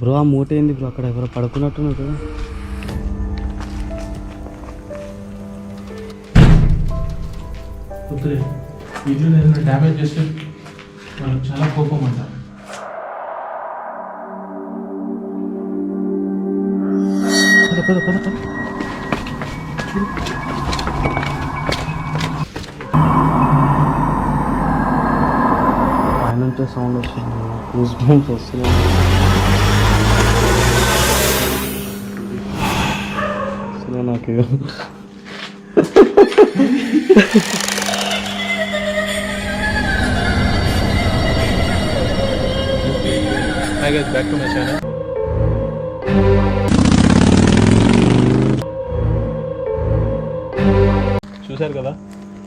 Bro ఆ మూట ఏంది బ్రో? అక్కడ ఎవరో పడుకున్నట్టున్నారు కదా. ఇల్లు ఏదైనా డ్యామేజ్ చేస్తే వాళ్ళకి చాలా కోపం అంట. పైన సౌండ్ వస్తుంది, గూస్ బంప్స్ వస్తున్నాయి. నాకు Hi guys, back to my channel. చూశారు కదా,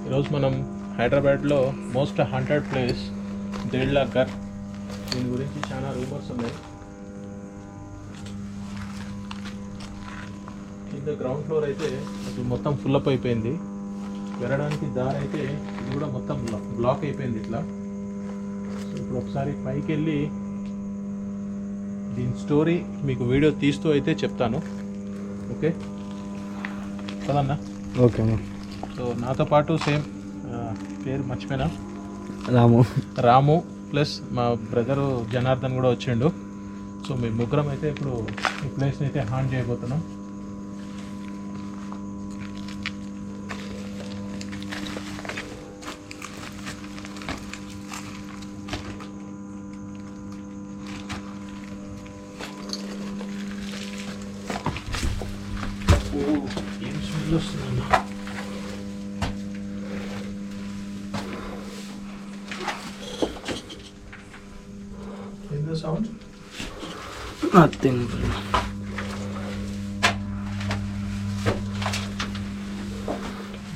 ఈరోజు మనం హైదరాబాద్లో మోస్ట్ హాంటెడ్ ప్లేస్ దేడ్లా ఘర్. దీని గురించి చాలా రూమర్స్ ఉన్నాయి. కింద గ్రౌండ్ ఫ్లోర్ అయితే అది మొత్తం ఫుల్ అప్ అయిపోయింది. వెళ్ళడానికి దారి అయితే ఇది కూడా మొత్తం బ్లాక్ అయిపోయింది ఇట్లా. సో ఇప్పుడు ఒకసారి పైకి వెళ్ళి దీని స్టోరీ మీకు వీడియో తీస్తూ అయితే చెప్తాను. ఓకే కదన్నా? ఓకే. సో నాతో పాటు సేమ్ పేరు మర్చిపోయినా, రాము ప్లస్ మా బ్రదరు జనార్దన్ కూడా వచ్చిండు. సో మేము ముగ్గురం అయితే ఇప్పుడు ఈ ప్లేస్ని అయితే హాంట్ చేయబోతున్నాం. ఏం స్మెల్ వస్తుందన్నా? ఏందో సౌండ్? నథింగ్.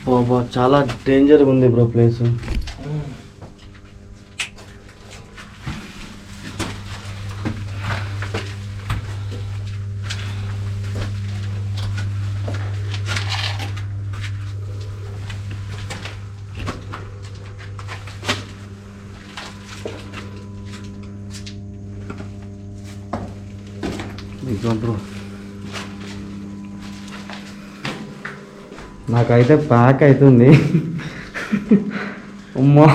బాబా చాలా డేంజర్గా ఉంది బ్రో ప్లేస్. బ్రో నాకైతే ప్యాక్ అవుతుంది. అమ్మా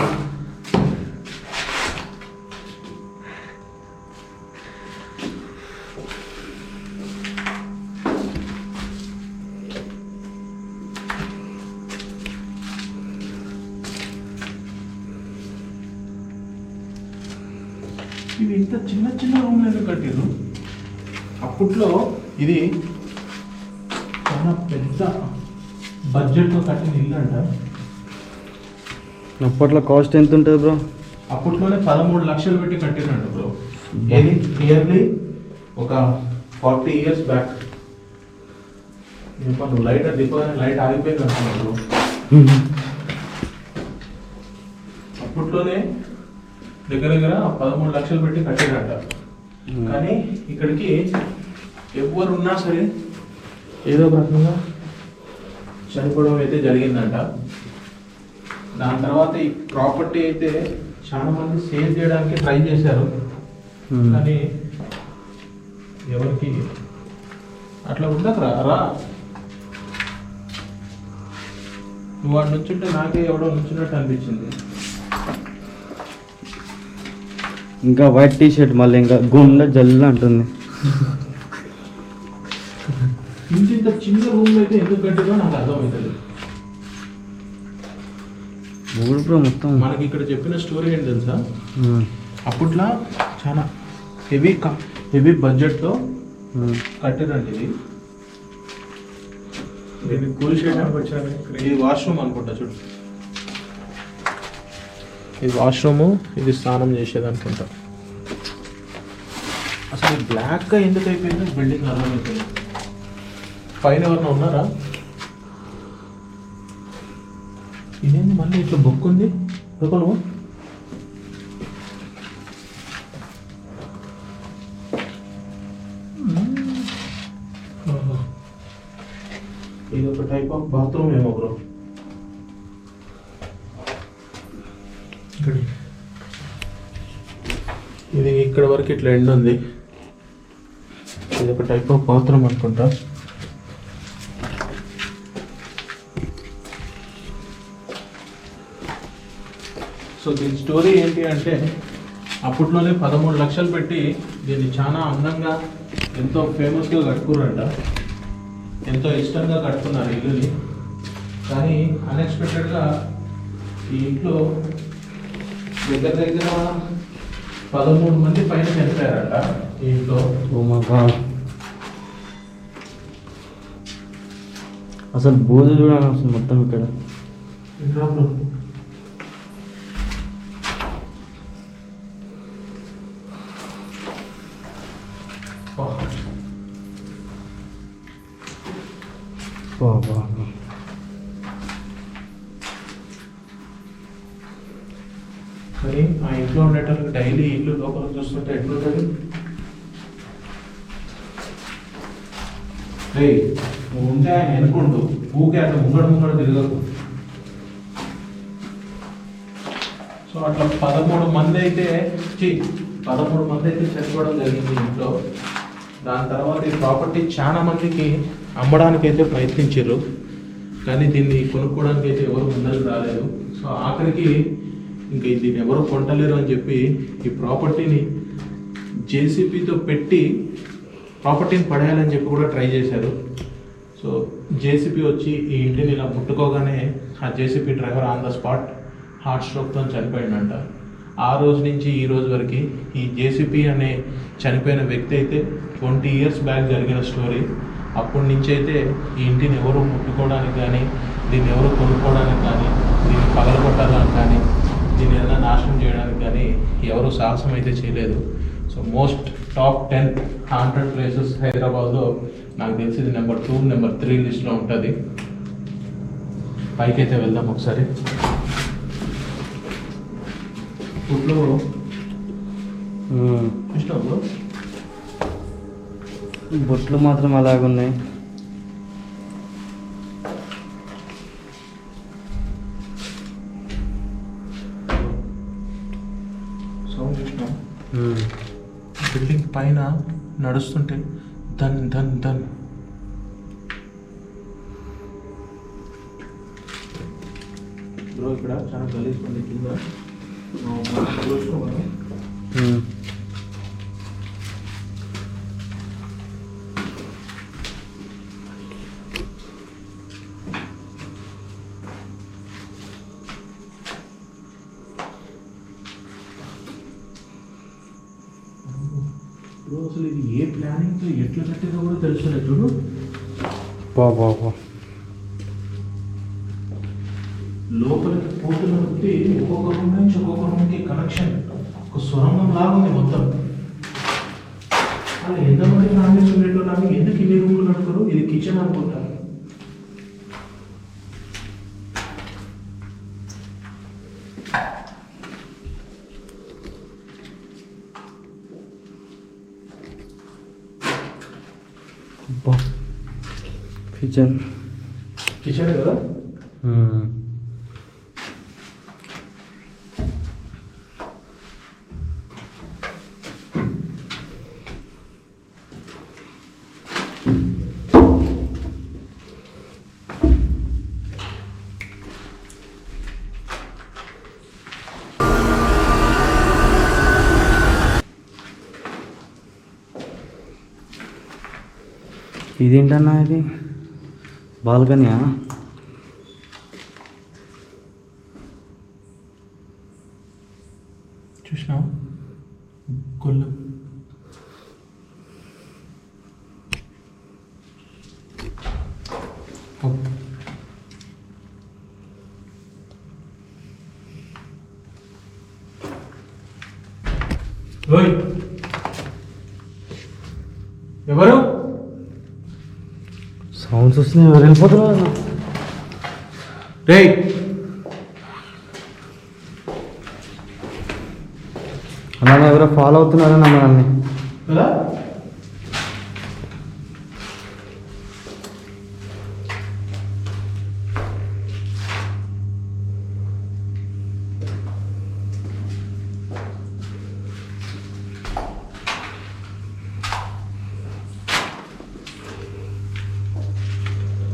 ఇది ఇంత చిన్న చిన్న రూమ్లు ఎందుకు కట్టారు? అప్పట్లో ఇది చాలా పెద్ద బడ్జెట్తో కట్టిన ఇల్లు అంట. అప్పట్లో కాస్ట్ ఎంత ఉంటుంది బ్రో? అప్పట్లోనే 13 లక్షలు పెట్టి కట్టినంట బ్రో. ఏది నియర్లీ ఒక 40 years బ్యాక్. నువ్వు లైట్ దిప్పగానే లైట్ ఆగిపోయింది అంటున్నావు బ్రో. అప్పట్లోనే దగ్గర దగ్గర 13 లక్షలు పెట్టి కట్టినంట. కానీ ఇక్కడికి ఎవరున్నా సరే ఏదో ఒక రకంగా చనిపోవడం అయితే జరిగిందంట. దాని తర్వాత ఈ ప్రాపర్టీ అయితే చాలా మంది సేవ్ చేయడానికి ట్రై చేశారు, కానీ ఎవరికి అట్లా ఉండకరా. రా నువ్వు వాడు నుంచుంటే నాకే ఎవడో నుంచున్నట్టు అనిపించింది. ఇంకా వైట్ టీ షర్ట్ మళ్ళీ ఇంకా గుండె జల్లు అంటుంది. ఇంత చిన్న రూమ్ అయితే ఎందుకు కట్టిదో నాకు అర్థమవుతుంది. మొత్తం మనకి ఇక్కడ చెప్పిన స్టోరీ ఏంటి తెలుసా? అప్పట్లో చాలా హెవీ బడ్జెట్తో కట్టిరండి ఇది. దీన్ని కూల్ చేయడానికి వచ్చాను. ఇది వాష్రూమ్ అనుకుంటా, చూడు. ఇది వాష్రూము, ఇది స్నానం చేసేది అనుకుంటా. అసలు బ్లాక్గా ఎందుకు అయిపోయిందో బిల్డింగ్ అర్థమైపోయింది. పైన ఎవరైనా ఉన్నారా? ఇదేంటి మళ్ళీ ఇట్లా బుక్ ఉంది? నువ్వు ఇది ఒక టైప్ ఆఫ్ బాత్రూమ్ ఏమో బ్రో. ఇది ఇక్కడ వరకు ఇట్లా ఎండ్ ఉంది. ఇది ఒక టైప్ ఆఫ్ బాత్రూమ్ అనుకుంటా. సో దీని స్టోరీ ఏంటి అంటే అప్పట్లోనే 13 లక్షలు పెట్టి దీన్ని చాలా అందంగా ఎంతో ఫేమస్గా కట్టుకున్నారంట. ఎంతో ఇష్టంగా కట్టుకున్నారు ఇల్లుని. కానీ అన్ఎక్స్పెక్టెడ్గా ఈ ఇంట్లో దగ్గర దగ్గర 13 మంది పైన చనిపోయారంట ఈ ఇంట్లో. ఓ మై గాడ్, అసలు బోధు చూడాలి అసలు మొత్తం ఇక్కడ. కానీ ఆ ఇంట్లో ఉండేటప్పుడు డైలీ ఇల్లు లోపల చూస్తుంటే ఎట్లుంటుంది. రే నువ్వు ఉంటే ఆయన ఎనుకుంటూ ఊకే అట్లా ముంగడ తిరగకు. సో అట్లా 13 మంది అయితే చనిపోవడం జరిగింది ఇంట్లో. దాని తర్వాత ఈ ప్రాపర్టీ చాలా మందికి అమ్మడానికి అయితే ప్రయత్నించారు, కానీ దీన్ని కొనుక్కోవడానికి అయితే ఎవరు ముందరకు రాలేదు. సో ఆఖరికి ఇంకా దీన్ని ఎవరు కొంటలేరు అని చెప్పి ఈ ప్రాపర్టీని జేసీబీతో పెట్టి ప్రాపర్టీని పడేయాలని చెప్పి కూడా ట్రై చేశారు. సో జేసీబీ వచ్చి ఈ ఇంటిని ఇలా ముట్టుకోగానే ఆ JCB driver on the spot heart స్ట్రోక్తో చనిపోయిందంట. ఆ రోజు నుంచి ఈ రోజు వరకు ఈ జేసీబీ అనే చనిపోయిన వ్యక్తి అయితే 20 ఇయర్స్ బ్యాక్ జరిగిన స్టోరీ. అప్పటి నుంచి అయితే ఈ ఇంటిని ఎవరు ముట్టుకోవడానికి కానీ, దీన్ని ఎవరు కొనుక్కోవడానికి కానీ, దీన్ని పగలగొట్టాలని కానీ, దీన్ని ఏదైనా నాశనం చేయడానికి కానీ ఎవరు సాహసం అయితే చేయలేదు. So most top 10 haunted places హైదరాబాద్లో నాకు తెలిసింది నెంబర్ 2, నెంబర్ 3 లిస్ట్లో ఉంటుంది. పైకి అయితే వెళ్దాం ఒకసారి. ఫుడ్లో ఇష్టంలో బొట్లు మాత్రం అలాగున్నాయి. సౌండ్ చూసినా బిల్డింగ్ పైన నడుస్తుంటే ధన్ ధన్ ధన్. బ్రో ఇక్కడ చాలా గలీజ్ ఉంది కింద. అసలు ఇది ఏ ప్లానింగ్తో ఎట్లా కట్టిందో కూడా తెలుసుకోలేదు చూడు. బాబా లోపలికి పోతున్న బట్టి ఒక్కొక్క రూమ్ నుంచి ఒక్కొక్క రూమ్కి కనెక్షన్ ఒక సొరంగం లాగా ఉంది మొత్తం. అలా ఎంతమంది ఫ్యామిలీస్ ఉండేటోళ్ళు ఎందుకు ఇన్ని రూమ్లు కట్టుకోరు? ఇది కిచెన్ అనుకుంటా. కిచెన్ కదా. ఇదేంటన్నా ఇది? బాల్కనీయా? చూసినావు కొల్లు. ఎవరు? సౌండ్స్ వస్తున్నాయి. ఎవరు వెళ్ళిపోతున్నారు? రే అన్న ఎవరో ఫాలో అవుతున్నారన్న మనల్ని. కదా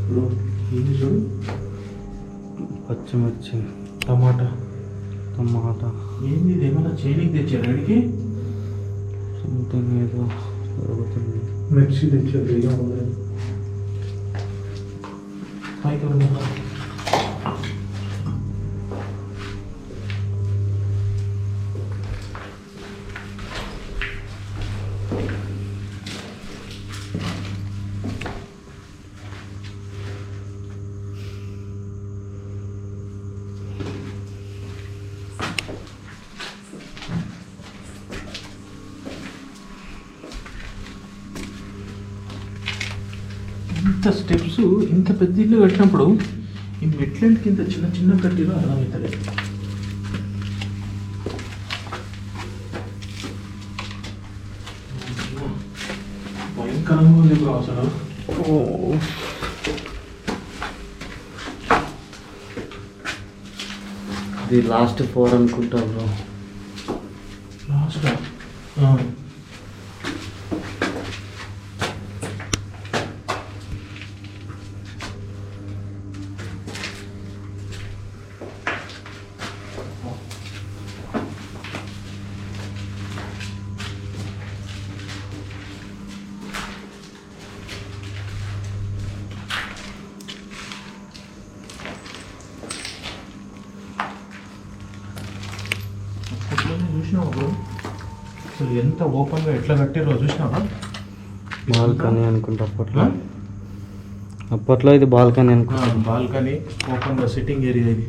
ఏంది చూడు, పచ్చిమిర్చి, టమాటా. ఏంది ఇది ఏమన్నా చైనీకి తెచ్చారు అడిగి? సంథింగ్ ఏదో జరుగుతుంది. మిర్చి తెచ్చారు ఏదో పైకి ఇంత స్టెప్స్, ఇంత పెద్ద ఇల్లు కట్టినప్పుడు ఈ మెట్లకి ఇంత చిన్న చిన్న కట్టిలో అర్థమవుతలేదు. భయంకరంగా ఉంది బ్రో అసలు. ఇది లాస్ట్ 4 అనుకుంటా బ్రో. లాస్ట్ చూసినావా బ్రో? అసలు ఎంత ఓపెన్గా ఎట్లా కట్టిరో చూసినావా? బాల్కనీ అనుకుంటా అప్పట్లో ఇది బాల్కనీ అనుకుంటా. బాల్కనీ, ఓపెన్గా సిట్టింగ్ ఏరియా ఇది.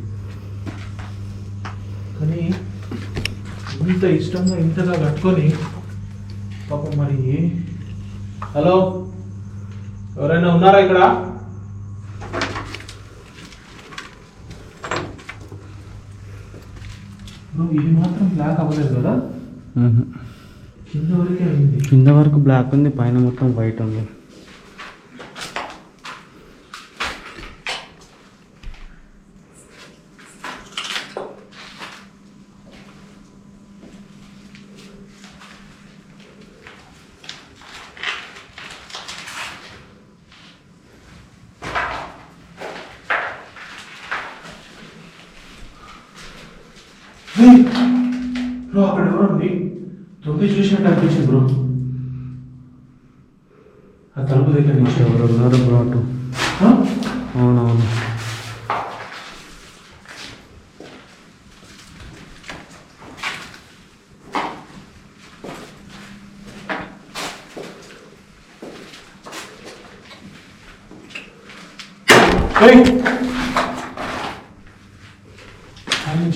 కానీ ఇంత ఇష్టంగా ఇంతగా కట్టుకొని పాపం మరి. హలో, ఎవరైనా ఉన్నారా ఇక్కడ? ఇది మాత్రం బ్లాక్ అవ్వలేదు కదా? కింద వరకే అయింది. కింద వరకు బ్లాక్ ఉంది, పైన మొత్తం వైట్ ఉంది. బ్రో అక్కడ ఎవరండి? దొంగ చూసినట్టు అనిపించింది బ్రో. ఆ తలుపు దగ్గర నుంచి ఎవరు ఉన్నారు బ్రో అటు? అవునవును.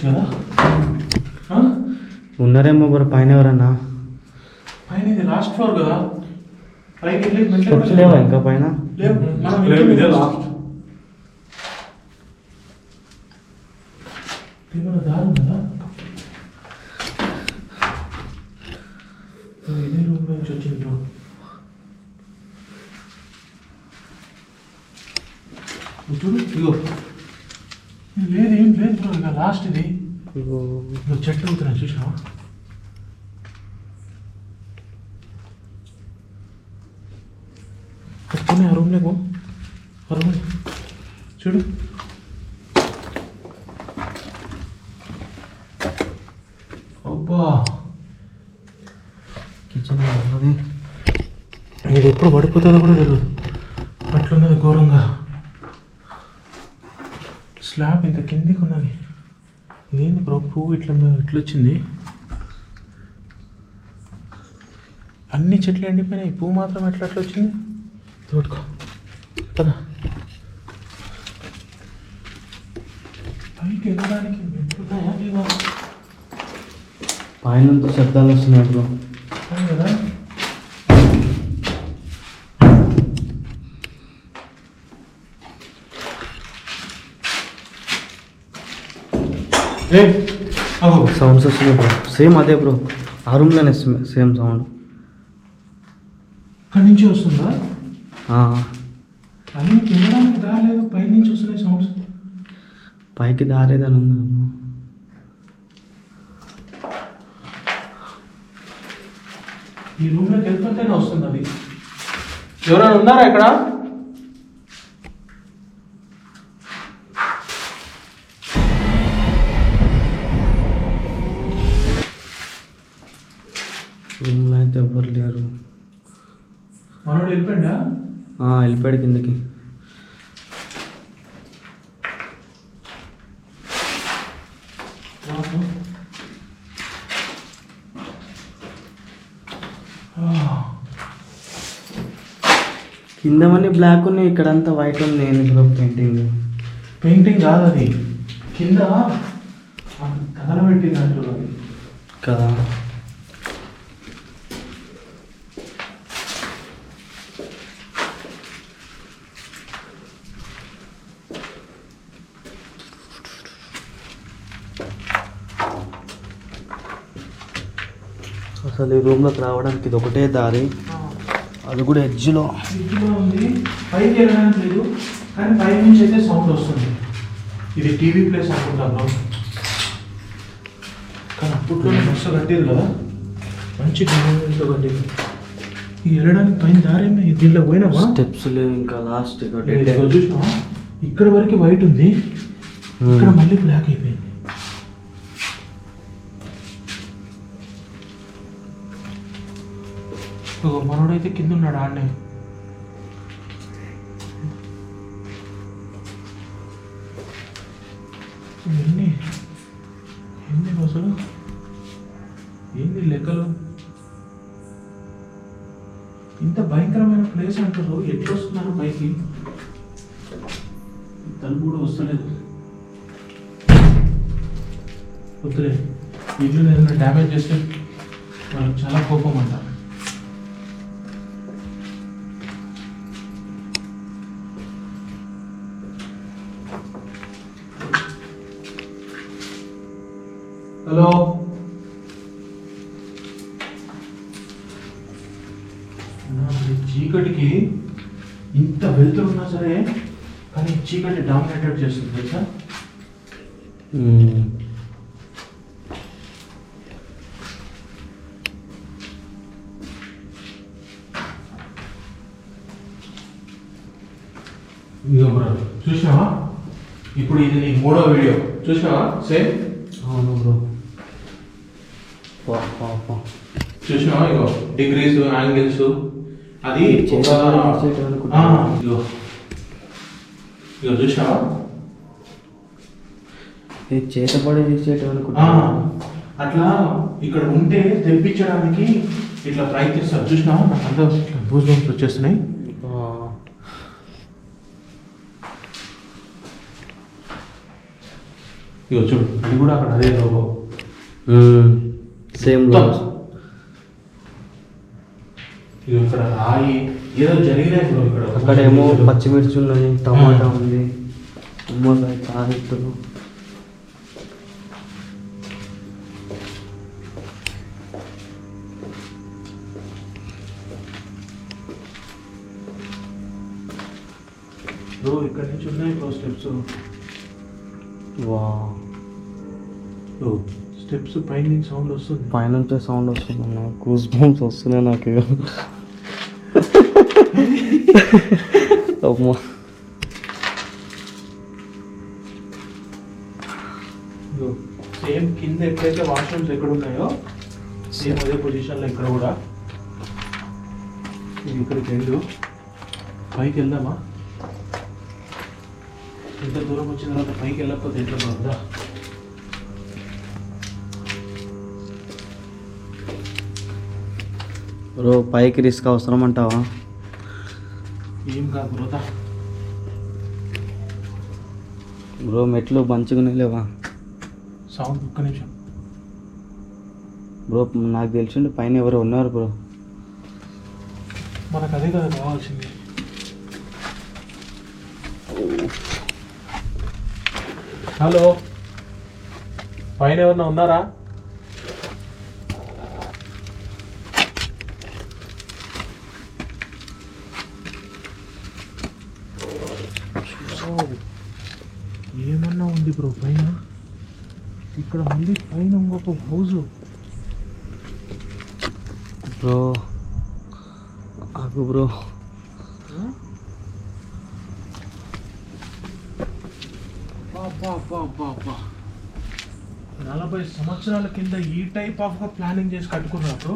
కదా ఉన్నారేమో బ్రో పైన. ఎవరన్నా పైన? ఇది లాస్ట్ ఫ్లోర్ కదా, పైకి స్టెప్స్ లేవా ఇంకా పైన? ఏమైనా దారి ఉందా? ఇదే రూమ్ నుంచి వచ్చింది బ్రో. చూడు, ఇగో లేదు, ఏం లేదు బ్రో. ఇక లాస్ట్ ఇది. నువ్వు చెట్టు అవుతున్నా చూసినావా? పట్టుకుని ఆ రూమ్లో పో. ఆ రూమ్ చూడు. అబ్బా, కిచెన్ ఉన్నది. ఇది ఎప్పుడు పడిపోతుందో కూడా తెలియదు, అట్లున్నది ఘోరంగా. స్లాబ్ ఇంత కిందికి ఉన్నది. ఇదేంది బ్రో, పువ్వు ఇట్లా వచ్చింది. అన్ని చెట్లు ఎండిపోయినాయి, పువ్వు మాత్రం ఎట్లా వచ్చింది? తోడుకో కదా. పైకి ఎక్కడానికి మెట్లున్నాయా లేవా? పైన శబ్దాలు వస్తున్నాయి బ్రో. కదా. సౌండ్స్ వస్తున్నాయి బ్రో. సేమ్ అదే బ్రో, ఆ రూమ్లోనే సేమ్ సౌండ్. అక్కడి నుంచి వస్తుందా? అన్ని తినడానికి దాలేదు, పై నుంచి వస్తున్నాయి సౌండ్స్. పైకి దారేదని ఉంది. ఈ రూమ్లోకి వెళ్ళిపోతేనే వస్తుంది అది. ఎవరైనా ఉన్నారా ఇక్కడ? మనోడు వెళ్ళిపోయిందా? వెళ్ళిపోయాడు కిందకి. కిందవన్నీ బ్లాక్ ఉన్నాయి, ఇక్కడంతా వైట్ ఉంది. బ్రో పెయింటింగ్ కాదు అది, కింద తగలబెట్టినట్టు కదా. అసలు ఈ రూమ్లోకి రావడానికి ఇది ఒకటే దారి, అది కూడా ఎడ్జ్లో ఉంది. పైకి వెళ్ళడానికి లేదు, కానీ పై నుంచి అయితే సౌండ్ వస్తుంది. ఇది టీవీ ప్లేస్ అనుకుంటాను. కానీ అప్పట్లో బస్సు కట్టేది కదా, మంచి గవర్నమెంట్తో కట్టేది. ఇది వెళ్ళడానికి పైన దారి దీంట్లో పోయినావా? స్టెప్స్ లేవు, ఇంకా లాస్ట్ చూసినావా? ఇక్కడ వరకు వైట్ ఉంది, ఇక్కడ మళ్ళీ బ్లాక్ అయిపోయింది. మనోడైతే కింద ఉన్నాడు ఆడనే. ఎన్ని ఎన్ని బస్సులు, ఏంది లెక్కలు? ఇంత భయంకరమైన ప్లేస్ అంటారు, ఎట్లా వస్తున్నారు పైకి? తలుపు కూడా వస్తలేదు. వద్దులే, ఇల్లు ఏదైనా డ్యామేజ్ చేస్తే వాళ్ళకి చాలా కోపం అంటారు. హలో, చీకటికి ఇంత వెళ్తున్నా సరే, కానీ చీకటి డామినేటెడ్ చేస్తుంది తెలుసా? చూసినావా? ఇప్పుడు ఇది నీ 3వ వీడియో చూసినావా? సేమ్. అవును బ్రో. చూసినావా? ఇగో డిగ్రీస్, యాంగిల్స్, అది ఇగో చూసినావా? చేతపడి అట్లా ఇక్కడ ఉంటే తెప్పించడానికి ఇట్లా ప్రయత్నిస్తారు. చూసినావా? నాకు అంతా బూజ్ బంప్స్ వచ్చేస్తున్నాయి. ఇగో చూడు, అది కూడా అక్కడ అదే లోగో, సేమ్. ఇక్కడ రాయి ఏదో జరిగినాయి బ్రో. ఇక్కడ అక్కడేమో పచ్చిమిర్చి ఉన్నది, టమాటా ఉంది, నిమ్మకాయ, కారెట్లు. బ్రో ఇక్కడ నుంచి ఉన్నాయి బ్రో స్టెప్స్. వా, స్టెప్స్ పైన నుంచి సౌండ్ వస్తుంది, పైనుంచే సౌండ్ వస్తుంది. నాకు గూస్ బంప్స్ వస్తున్నాయి నాకు. అమ్మా, సేమ్ కింద ఎక్కడైతే వాష్రూమ్స్ ఎక్కడ ఉన్నాయో సేమ్ అదే పొజిషన్లో ఇక్కడ కూడా. ఇది ఇక్కడికి వెళ్ళు, పైకి వెళ్దామా? ఇంత దూరం వచ్చిన తర్వాత పైకి వెళ్ళకపోతే ఎట్లా బాగుందా? బ్రో పైకి రిస్క్ అవసరం అంటావా? ఏం కాదు బ్రోతా. బ్రో మెట్లు మంచిగానే లేవా? సౌండ్ ఒక్క నిమిషం బ్రో. నాకు తెలిసిండు పైన ఎవరు ఉన్నారు బ్రో. మనకు అదే కదా కావాల్సింది. హలో, పైన ఎవరన్నా ఉన్నారా? ఏమన్నా ఉంది బ్రో పైన? ఇక్కడ మళ్ళీ పైన ఇంకొక హౌస్. బ్రో ఆగు బ్రో. 40 సంవత్సరాల కింద ఈ టైప్ ఆఫ్ గా ప్లానింగ్ చేసి కట్టుకున్నారు.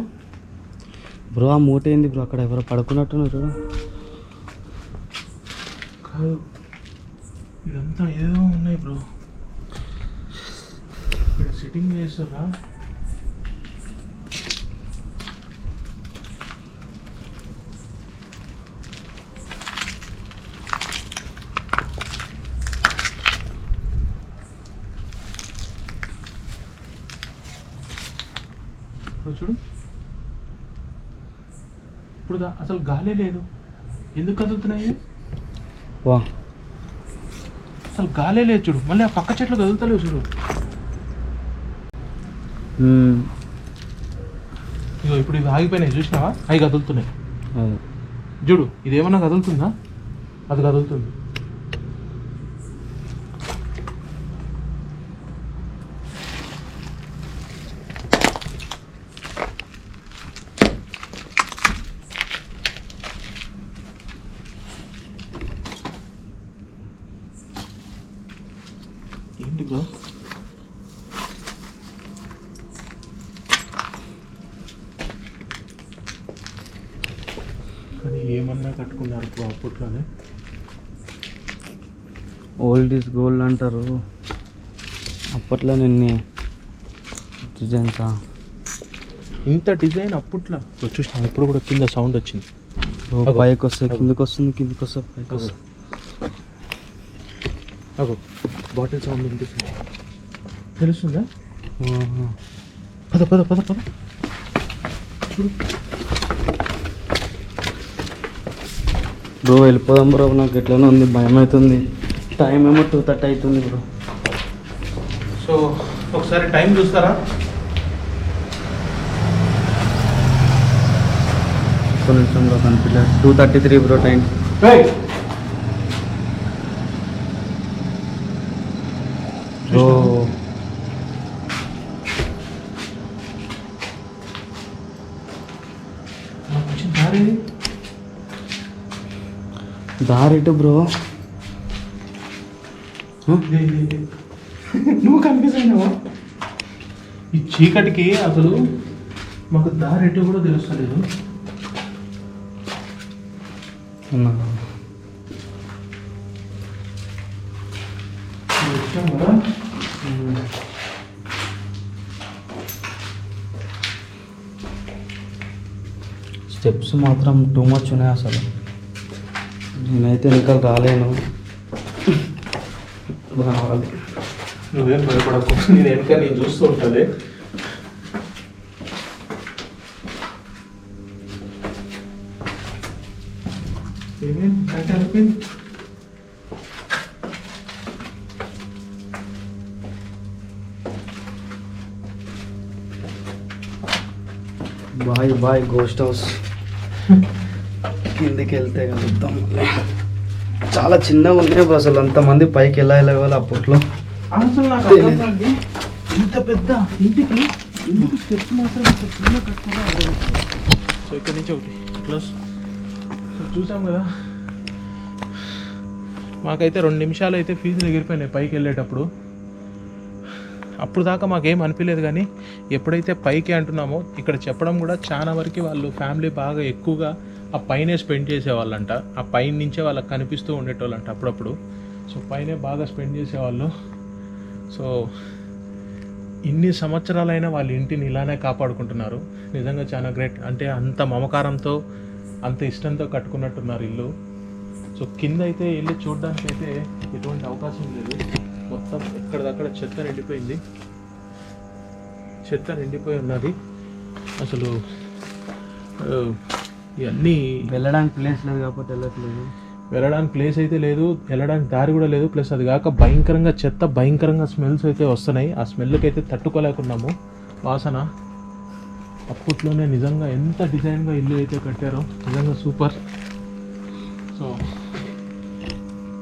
బ్రో ఆ మూట ఏంది బ్రో? అక్కడ ఎవరో పడుకున్నట్టున్నారు చూడు. కాదు, ఇదంతా ఏదో ఉన్నాయి బ్రో. ఇక్కడ సిట్టింగ్ చేస్తారా? చూడు, ఇప్పుడు అసలు గాలే లేదు. ఎందుకు కదులుతున్నాయి? వా, అసలు గాలే లేదు చూడు. మళ్ళీ ఆ పక్క చెట్లు కదులుతలేవు చూడు. ఇగో ఇప్పుడు ఇవి ఆగిపోయినాయి చూసినావా? అవి కదులుతున్నాయి చూడు. ఇదేమన్నా కదులుతుందా? అది కదులుతుంది. ఏంటి బ్రో? కానీ ఏమన్నా కట్టుకున్నారు బ్రో అప్పట్లోనే. ఓల్డ్ ఈజ్ గోల్డ్ అంటారు. అప్పట్లో నిన్ను డిజైన్స్ ఇంత డిజైన్ అప్పట్లో చూసినా. ఇప్పుడు కూడా కింద సౌండ్ వచ్చింది. పైకి వస్తే కిందకి వస్తుంది, కిందకి వస్తే పైకి వస్తుంది. అగో బాటిల్ సౌండ్ వినిపిస్తుంది. తెలుస్తుందా? పద పద పద పద. బ్రో వెళ్ళిపోదాం బ్రో. నాకు ఎట్లనే ఉంది, భయం అవుతుంది. టైం ఏమో 2:30 అవుతుంది బ్రో. సో ఒకసారి టైం చూస్తారా? ఒక్క నిమిషం బ్రో, కనిపించలేదు. 2:33 బ్రో టైం. బ్రో దారిటు బ్రో. నువ్వు కనిపిస్తున్నావా? ఈ చీకటికి అసలు మాకు దారెట్టు కూడా తెలుస్తలేదు. వచ్చాం కదా. స్టెప్స్ మాత్రం టూ మచ్ ఉన్నాయి అసలు. నేనైతే ఇంకా రాలేను. రావాలి. నువ్వేం భయపడకు, నేను వెనక నేను చూస్తూ ఉంటుంది. ఏమేమి అంటే అయిపోయింది. Bye bye ghost house. కిందికి వెళ్తే కలుద్దాం. చాలా చిన్నగా ఉన్నాయి అసలు. అంతమంది పైకి ఎలా వెళ్ళేవాళ్ళు అప్పట్లో. అసలు నాకు అర్థం కాదు, ఇంత పెద్ద ఇంటికి ఎందుకు స్టెప్స్ మాత్రం ఇంత చిన్న కట్టుకున్నా. సో ఇక్కడ నుంచి ఒకటి క్లోజ్ చూసాం కదా. మాకైతే 2 నిమిషాలు అయితే ఫీజులు ఎగిరిపోయినాయి పైకి వెళ్ళేటప్పుడు. అప్పుడు దాకా మాకేం అనిపించలేదు, కానీ ఎప్పుడైతే పైకి అంటున్నామో ఇక్కడ చెప్పడం కూడా చాలా వరకు వాళ్ళు ఫ్యామిలీ బాగా ఎక్కువగా ఆ పైనే స్పెండ్ చేసేవాళ్ళంట. ఆ పైన నుంచే వాళ్ళకి కనిపిస్తూ ఉండేటోళ్ళంట అప్పుడప్పుడు. సో పైనే బాగా స్పెండ్ చేసేవాళ్ళు. సో ఇన్ని సంవత్సరాలైనా వాళ్ళ ఇంటిని ఇలానే కాపాడుకుంటున్నారు. నిజంగా చాలా గ్రేట్. అంటే అంత మమకారంతో అంత ఇష్టంతో కట్టుకున్నట్టున్నారు ఇల్లు. సో కింద అయితే వెళ్ళి చూడడానికి అయితే ఎటువంటి అవకాశం లేదు. మొత్తం ఎక్కడిదక్కడ చెత్త నిండిపోయింది. చెత్త నిండిపోయి ఉన్నది. అసలు ఇవన్నీ వెళ్ళడానికి ప్లేస్ లేదు కాబట్టి వెళ్ళట్లేదు. వెళ్ళడానికి ప్లేస్ అయితే లేదు, వెళ్ళడానికి దారి కూడా లేదు. ప్లస్ అది కాక భయంకరంగా చెత్త, భయంకరంగా స్మెల్స్ అయితే వస్తున్నాయి. ఆ స్మెల్కి అయితే తట్టుకోలేకున్నాము వాసన. అప్పట్లోనే నిజంగా ఎంత డిజైన్గా ఇల్లు అయితే కట్టారో, నిజంగా సూపర్. సో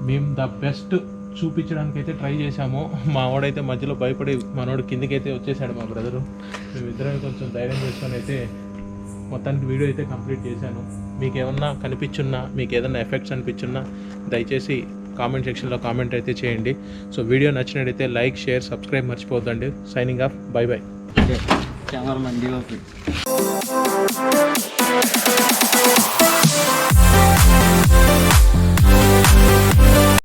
మేము ద బెస్ట్ చూపించడానికి అయితే ట్రై చేశాము. మా వాడైతే మధ్యలో భయపడి మనోడు కిందికైతే వచ్చేసాడు, మా బ్రదరు. మేమిద్దరం కొంచెం ధైర్యం చేసుకొని అయితే మొత్తానికి వీడియో అయితే కంప్లీట్ చేశాను. మీకు ఏమన్నా కనిపించున్నా, మీకు ఏదైనా ఎఫెక్ట్స్ అనిపించున్నా దయచేసి కామెంట్ సెక్షన్లో కామెంట్ అయితే చేయండి. సో వీడియో నచ్చినట్టయితే లైక్, షేర్, సబ్స్క్రైబ్ మర్చిపోవద్దండి. Signing off. Bye bye. Cameraman DOP.